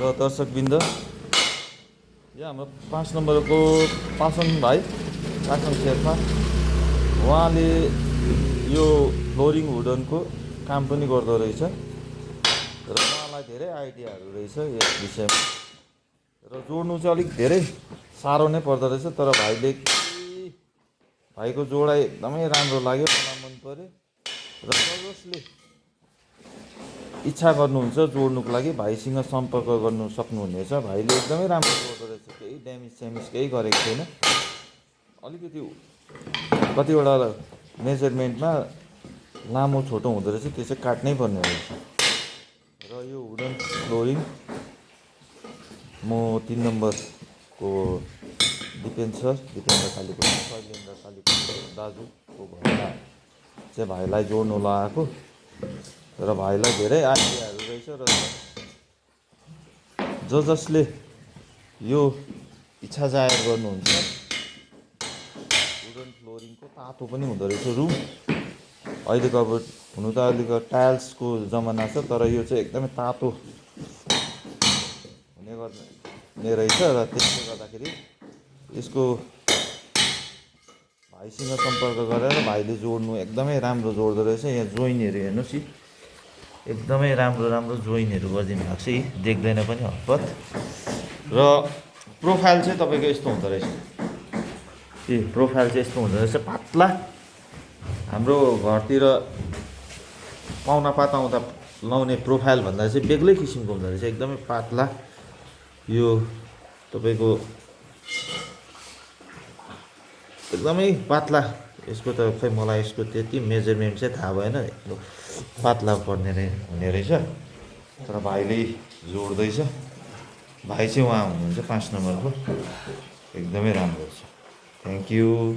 र दर्शकवृन्द, यहाँ हाम्रो 5 नम्बरको पासन भाइ, पासन शेर्पा, उहाँले यो फ्लोरिङ वुडनको काम पनि गर्दो रहेछ र उहाँलाई धेरै आइडियाहरू रहेछ यस विषयमा र जोड्नु चाहिँ अलिक धेरै साह्रो नै पर्दो रहेछ। तर भाइको जोडाइ एकदमै राम्रो लाग्यो, मलाई मन पर्यो र जसले इच्छा गर्नुहुन्छ जोड्नुको लागि भाइसँग सम्पर्क गर्नु सक्नुहुनेछ। भाइले एकदमै राम्रो जोड्दो रहेछ, केही ड्यामेज स्यामेज केही गरेको छैन। अलिकति कतिवटा मेजरमेन्टमा लामो छोटो हुँदो रहेछ, त्यो चाहिँ काट्नै पर्ने रहेछ। र यो वुडन फ्लोरिङ म 3 नम्बरको दिपेन्द्र कालीको शैलेन्द्र कालीको दाजुको घरमा चाहिँ भाइलाई जोड्नु लगाएको र भाइलाई धेरै आइडियाहरू रहेछ र जसले यो इच्छा जाहेर गर्नुहुन्छ, वुडन फ्लोरिङको तातो पनि हुँदो रहेछ रुम। अहिलेको अब हुनु त अहिलेको टाइल्सको जमाना छ, तर यो चाहिँ एकदमै तातो हुने रहेछ र त्यसले गर्दाखेरि यसको भाइसँग सम्पर्क गरेर भाइले जोड्नु एकदमै राम्रो जोड्दो रहेछ। यहाँ जोइनहरू हेर्नुहोस्, एकदमै राम्रो जोइनहरू गरिदिनु भएको छ, देख्दैन पनि हतपत। र प्रोफाइल चाहिँ तपाईँको यस्तो हुँदो रहेछ, प्रोफाइल चाहिँ यस्तो हुँदो रहेछ पातला। हाम्रो घरतिर पाहुनापात आउँदा लाउने प्रोफाइल भन्दा चाहिँ बेग्लै किसिमको हुँदो रहेछ, एकदमै पातला। यो तपाईँको एकदमै पातला, यसको त खै मलाई यसको त्यति मेजरमेन्ट चाहिँ थाहा भएन, पातला पर्ने हुने रहेछ। तर भाइले जोड्दैछ, भाइ चाहिँ उहाँ हुनुहुन्छ 5 नम्बरको, एकदमै राम्रो छ। Thank you.